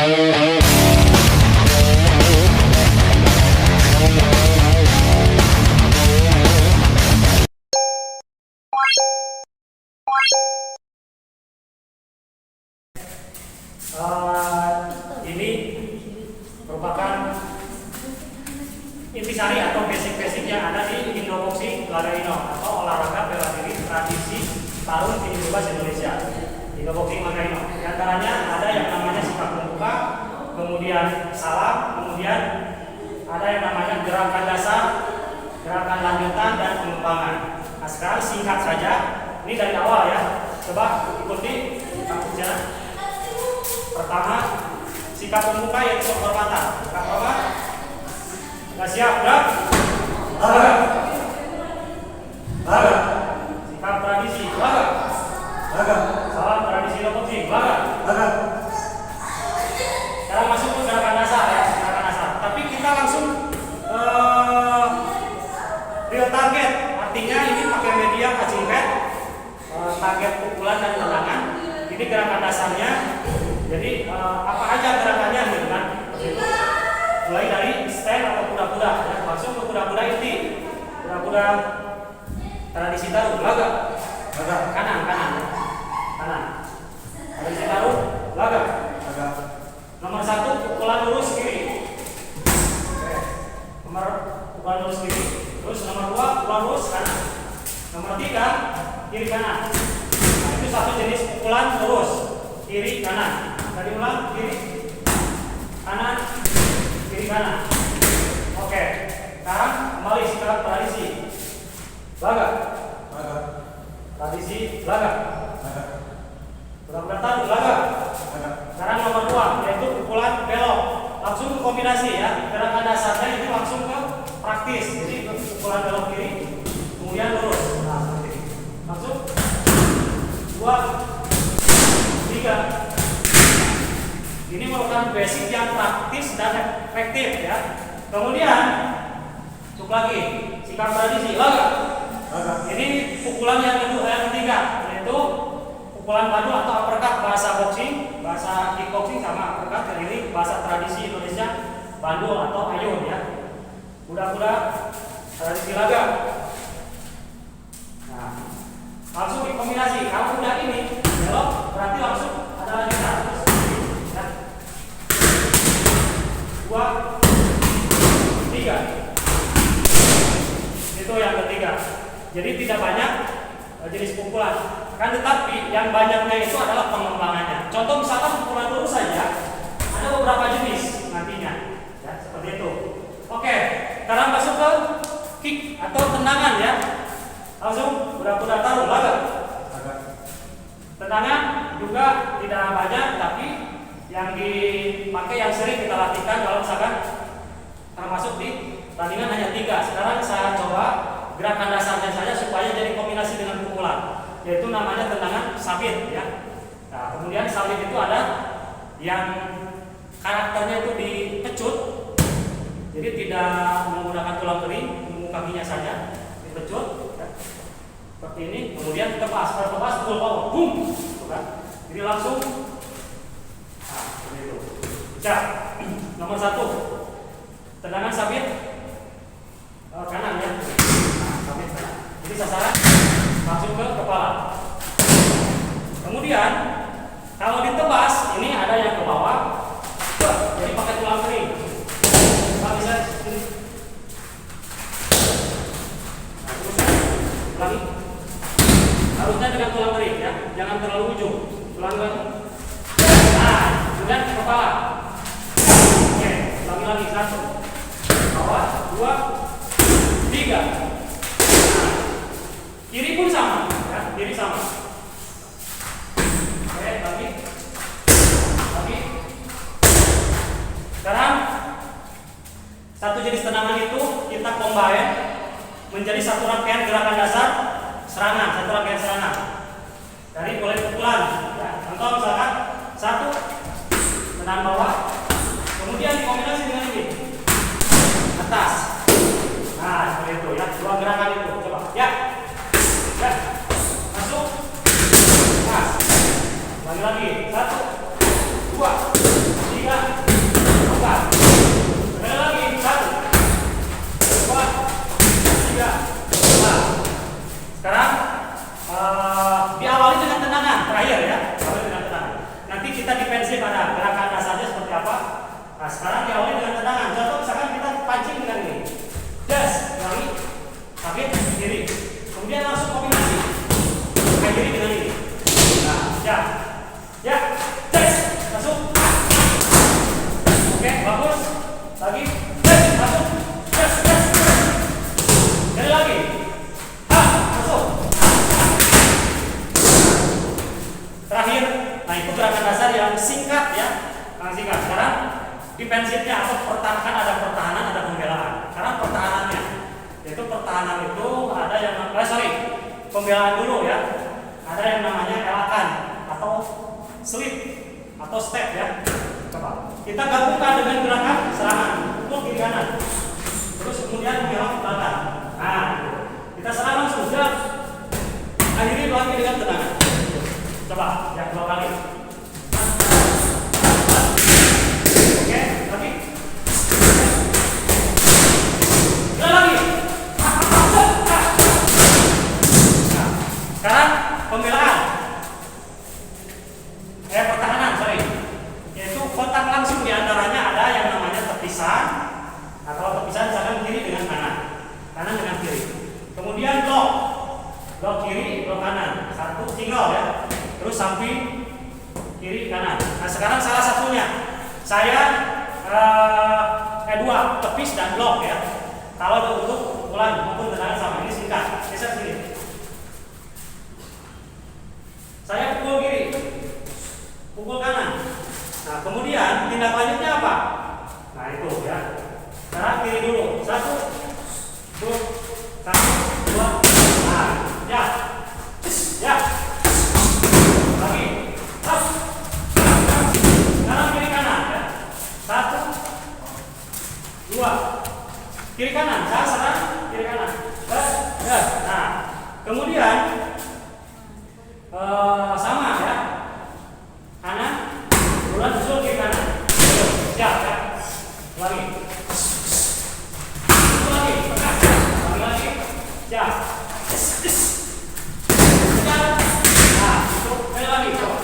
Ini merupakan intisari atau basic-basic yang ada di Indoboxing Lagaino atau olahraga bela diri tradisi tarung tinju bebas Indonesia. Indoboxing Lagaino. Di antaranya ada yang namanya sikap pembuka, kemudian salam, kemudian ada yang namanya gerakan dasar, gerakan lanjutan, dan pengembangan. Nah, sekarang singkat saja, ini dari awal ya. Coba ikuti kampusnya. Pertama, sikap pembuka yaitu penghormatan. Sikap apa? Sudah siap, gerak. Laga. Laga. Sikap tradisi, laga. Laga. Salam tradisi Indoboxing, laga. Laga. Sekarang masuk ke gerakan dasar ya, gerakan dasar. Tapi kita langsung real target. Artinya ini pakai media catching pad, target pukulan dan tendangan. Ini gerakan dasarnya. Jadi apa aja gerakannya gitu kan? Mulai dari stand atau kuda-kuda, ya. Langsung ke kuda-kuda inti, kuda-kuda tradisi tarung, laga, laga, kanan, kanan, kanan. Tradisi tarung, laga, laga. Nomor 1 pukulan lurus kiri. Oke. Nomor pukulan lurus kiri. Terus nomor 2 pukulan lurus kanan. Nomor 3 kiri kanan. Nah, itu satu jenis pukulan lurus kiri kanan. Tadi ulang, kiri kanan, kiri kanan. Oke, sekarang kembali sikap tradisi, laga, laga. Tradisi, laga, laga. Benar-benar taruh, laga, laga. Sekarang nomor 2 yaitu pukulan belok, langsung ke kombinasi ya. Gerakan dasarnya ini langsung ke praktis. Jadi pukulan belok kiri, kemudian lurus. Nah, seperti ini. Langsung 2, 3. Ini merupakan basic yang praktis dan efektif ya. Kemudian untuk lagi sikap tradisi, laga. Ini pukulan yang ketiga, yaitu pukulan padu atau uppercut bahasa boxing, bahasa kickboxing sama uppercut. Dan ini bahasa tradisi Indonesia, bandul atau ayun ya. Kuda-kuda tradisi laga. Nah, langsung dikombinasi. Kalau udah ini belok, berarti langsung ada lanjutan. 2, 3. Itu yang ketiga. Jadi tidak banyak jenis pukulan. Kan tetapi yang banyaknya itu adalah pengembangannya. Contoh misalkan pukulan lurus saja ada beberapa jenis nantinya. Ya, seperti itu. Oke, sekarang masuk ke kick atau tendangan ya. Langsung kuda-kuda taruh, laga. Tendangan juga tidak banyak, tapi yang dipakai yang sering kita latihkan kalau misalkan termasuk di tandingan hanya 3. Sekarang saya coba gerakan dasarnya saja supaya jadi kombinasi dengan pukulan, yaitu namanya tendangan sabit ya. Nah, kemudian sabit itu ada yang karakternya itu dipecut, jadi tidak menggunakan tulang kering, tunggu kakinya saja dipecut ya. Seperti ini, kemudian tebas, tertebas full power, boom, gitu kan. Jadi langsung bisa. Nomor 1 tendangan sabit kanan ya. Nah, sabit kanan. Jadi sasaran langsung ke kepala. Kemudian kalau ditebas ini ada yang ke bawah, jadi pakai tulang kering. Kita bisa ini. Nah, terusnya ulangi. Harusnya dengan tulang kering ya, jangan terlalu ujung. Tulang kering. Nah, kemudian ke kepala. Lagi 1, bawah, 2, 3. Nah, kiri pun sama, ya, kiri sama. Oke, lagi. Sekarang satu jenis tendangan itu kita combine menjadi satu rangkaian gerakan dasar serangan, satu rangkaian serangan. Dari mulai pukulan, ya. Contoh misalkan 1 tendangan bawah. Kemudian dikombinasi dengan ini atas. Nah, seperti itu ya. 2 gerakan itu. Coba ya. Ya. Masuk. Pas. Lagi-lagi. 1, 2, 3. kita defensif ada gerakan dasarnya seperti apa. Nah sekarang diawali dengan tendangan. Contoh misalkan kita pancing dengan ini, das, lari, sakit, kiri, kemudian langsung kombinasi, pakai kiri dengan ini. Nah, ya, das, langsung. Oke, bagus. Lagi, das, langsung, das. Sekali lagi, masuk. Terakhir, nah itu gerakan dasar yang singkat ya, singkat. Sekarang defensifnya atau pertahanan, ada pertahanan, ada pembelaan. Sekarang pertahanannya, yaitu pertahanan itu ada yang pembelaan dulu ya. Ada yang namanya elakan atau slip atau step ya. Coba kita gabungkan dengan gerakan serangan, pukul kiri kanan, terus kemudian menyerang ke belakang. Nah, kita serang langsung, akhiri lagi dengan tendangan. Coba yang 2 kali. Oke, lagi. Lagi. Nah, sekarang pembelaan. Pertahanan, yaitu kontak langsung diantaranya ada yang namanya tepisan atau tepisan misalkan kiri dengan kanan dengan kiri. Kemudian blok kiri, blok kanan, satu single ya. Terus samping kiri kanan. Nah sekarang salah satunya saya dua tepis dan blok ya. Kalau untuk pukulan maupun tendangan sama, ini singkat. Geser sini. Saya pukul kiri, pukul kanan. Nah kemudian tindak lanjutnya apa? Nah itu ya. Sekarang kiri dulu. 1, 2, 1, 2. Nah ya. Lagi. Sekarang kiri kanan ya. 1, 2. Kiri kanan. Saya serang kiri kanan. Nah kemudian sama ya. Kanan. Bulan susul kiri kanan. Ya. Lagi. Lagi. Lagi. Ya. Nah, itu lagi coba.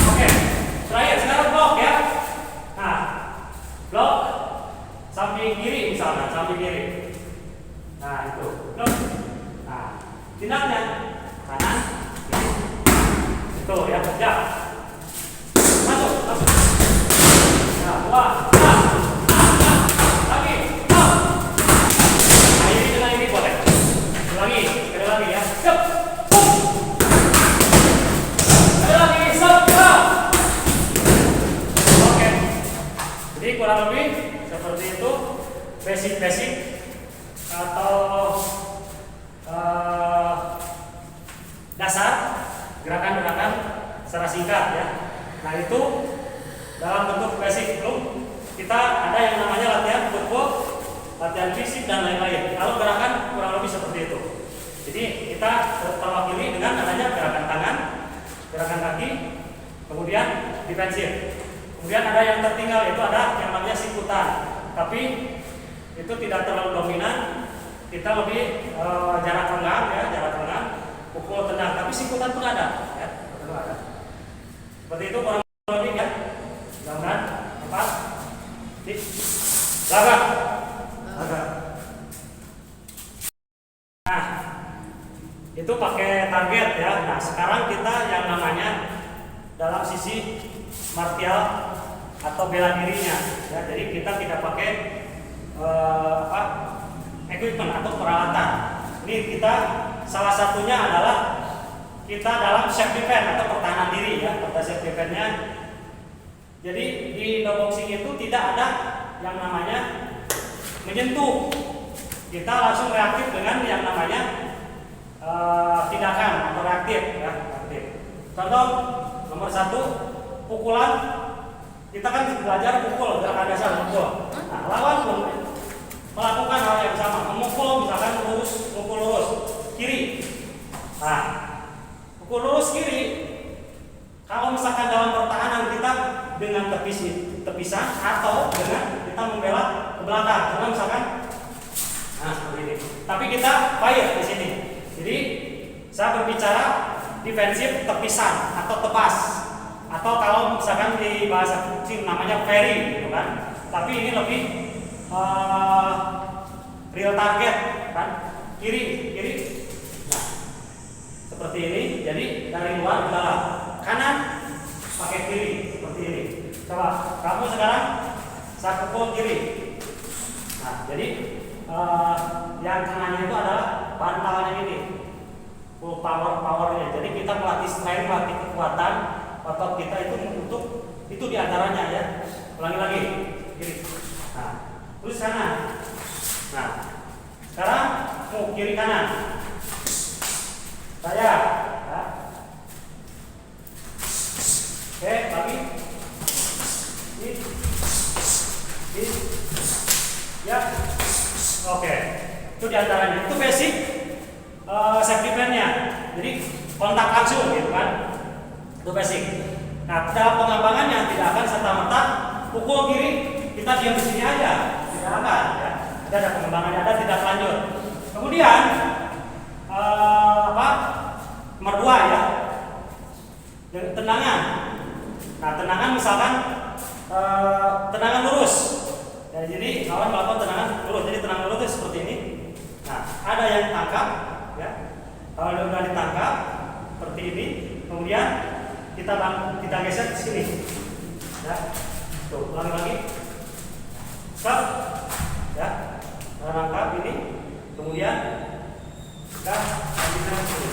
Oke. Terakhir sekarang blok ya. Nah, blok samping kiri misalnya, samping kiri. Nah, itu. Blok. Nah, tindaknya kanan, kiri. Itu ya, kerja. Masuk. Nah, buat. Lagi. Nah, ini dengan ini boleh. Lagi, sekali lagi ya. Siap. Sekali lagi, siap. Oke. Jadi kurang lebih seperti itu basic atau dasar gerakan-gerakan secara singkat ya. Nah itu dalam bentuk basic. Belum kita ada yang namanya latihan football, latihan fisik dan lain-lain. Kalau gerakan kurang lebih seperti itu. Jadi kita terwakili dengan adanya gerakan tangan, gerakan kaki, kemudian defensif. Kemudian ada yang tertinggal, yaitu ada yang namanya sikutan. Tapi itu tidak terlalu dominan. Kita lebih jarak tengah ya, jarak tengah, pukul tendang. Tapi sikutan pun ada ya, itu ada. Seperti itu kurang lebih ya. Jangan tempat di laga. Nah, itu pakai target ya. Nah, sekarang kita yang namanya dalam sisi martial atau bela dirinya ya. Jadi kita tidak pakai equipment atau peralatan. Ini kita salah satunya adalah kita dalam self defense atau pertahanan diri ya. Pada self defense-nya. Jadi di no boxing itu tidak ada yang namanya menyentuh. Kita langsung reaktif dengan yang namanya tindakan atau reaktif ya. Contoh nomor 1, pukulan. Kita kan belajar pukul, gerakan dasar pukul. Nah, lawan pun melakukan hal yang sama, memukul misalkan mukul lurus kiri. Nah, pukul lurus kiri. Kalau misalkan dalam pertahanan kita dengan tepisan atau dengan kita membela ke belakang, karena misalkan nah seperti ini. Tapi kita fire di sini. Jadi saya berbicara defensif tepisan atau tebas, atau kalau misalkan di bahasa kucing namanya very gitu kan. Tapi ini lebih real target kan, kiri. Nah, seperti ini. Jadi dari luar ke dalam, kanan pakai kiri seperti ini. Coba kamu sekarang saya pukul kiri. Nah, jadi yang tengahnya itu adalah bantalnya ini, full powernya. Jadi kita melatih strength, melatih kekuatan otot kita itu untuk itu diantaranya ya. Ulangi lagi kiri. Nah, terus kanan. Nah, sekarang mau kiri kanan. Saya. Ya. Oke, lagi. Ya. Oke. Itu diantaranya. Itu basic safety plan-nya. Jadi kontak langsung gitu kan. Itu basic. Nah, dalam pengembangannya tidak akan serta-merta pukul kiri kita diam di sini aja. Tidak akan ya. Ada pengembangannya, ada tidak lanjut. Kemudian nomor 2 ya. Tendangan. Nah, tendangan misalkan tendangan lurus. Ya, jadi lawan melakukan tendangan lurus. Jadi tendangan lurus itu seperti ini. Nah, ada yang tangkap ya. Kalau sudah ditangkap seperti ini, kemudian kita geser ke sini. Ya. Tuh, ulangi lagi. Stop. Ya. Tangkap ini. Kemudian kita lanjutkan ke sini.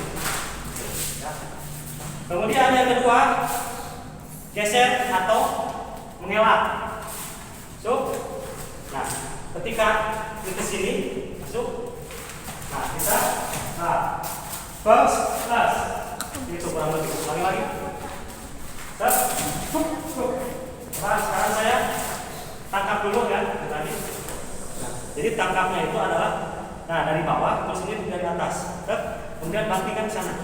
Ya. Kemudian yang kedua, geser atau mengelak. Nah, ketika ke sini masuk. Nah, kita plus. Itu kurang lebih. Ulangi lagi. Nah, sekarang saya tangkap dulu ya tadi. Nah, jadi tangkapnya itu adalah dari bawah terus ini dari atas. Kemudian bantingkan ke sana.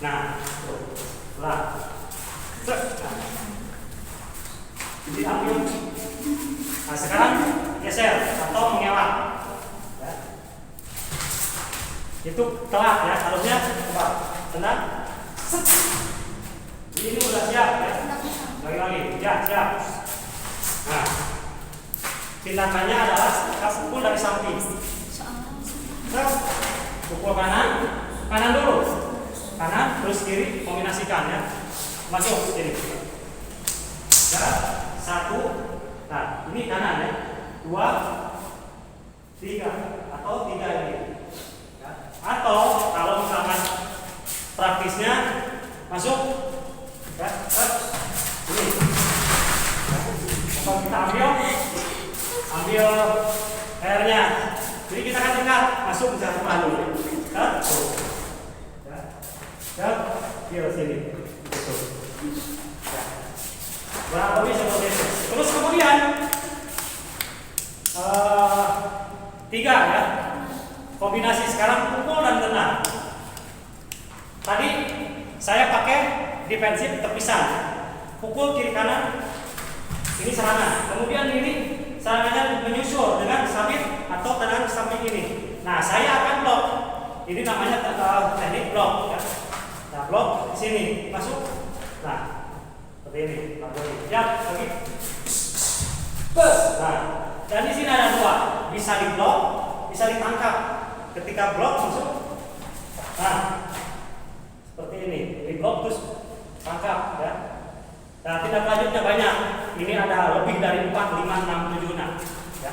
Nah, jadi ambil. Nah, sekarang geser atau mengelak. Ya. Itu telat ya, harusnya coba tenang. Ini udah siap ya. Lagi. Ya, siap. Nah, tindakannya adalah kita pukul dari samping. Pukul kanan dulu. Kanan terus kiri kombinasikan ya. Masuk sini. Ya, 1. Nah, ini kanan ya. 2, 3 atau 3 ini. Ya. Atau kalau misalkan praktisnya masuk ya, ini. Ya. Atau kita ambil airnya. Jadi kita akan dekat masuk bisa depan dulu. Ya. Ya. Ya, sini. Gitu. Ya. Kurang lebih seperti itu. Terus kemudian 3 ya. Kombinasi sekarang pukul dan tenang. Tadi saya pakai defensif terpisah. Pukul kiri kanan. Ini serangan. Kemudian ini serangannya menyusul dengan sabit atau tendangan samping ini. Nah, saya akan blok. Ini namanya teknik blok ya. Nah, blok di sini masuk. Nah, seperti ini. Ya, lagi. Nah, dan di sini ada 2. Bisa diblok, bisa ditangkap. Ketika blok masuk. Nah, seperti ini. Diblok terus tangkap ya. Nah, tindak lanjutnya banyak. Ini ada lebih dari 4, 5, 6, 7 ya.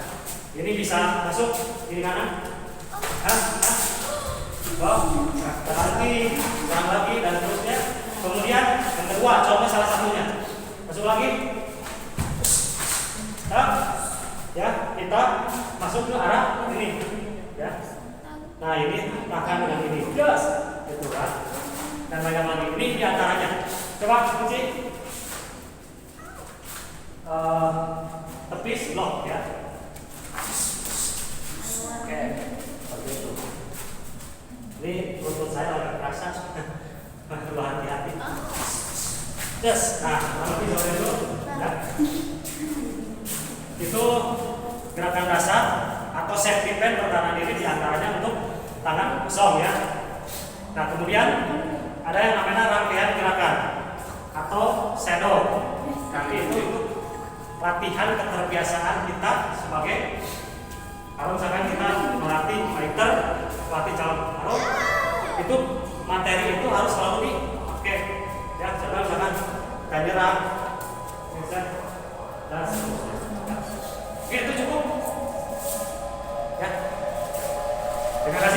Ini bisa masuk kiri kanan. Kurang lagi dan terusnya. Kemudian yang kedua, contoh salah satunya. Masuk lagi. Ya, kita masuk ke arah ini. Ya. Nah, ini akan dengan ini. Jelas. Itu kan. Dan banyak lagi. Ini diantaranya. Coba kunci. Tepis blok ya. Oke, seperti itu. Ini untuk saya agak kerasa, perlu hati-hati. Yes, nah, lebih dari itu, ya. Itu gerakan dasar atau safety plan pertahanan diri diantaranya untuk tangan kosong ya. Nah, kemudian ada yang namanya rangkaian gerakan atau shadow. Nanti itu latihan keterbiasaan kita sebagai, kalau misalkan kita melatih fighter, melatih calon taruh, itu materi itu harus selalu dipakai. Ya, contoh misalkan kita nyerang, dan seterusnya. Oke, itu cukup. Ya. Terima kasih.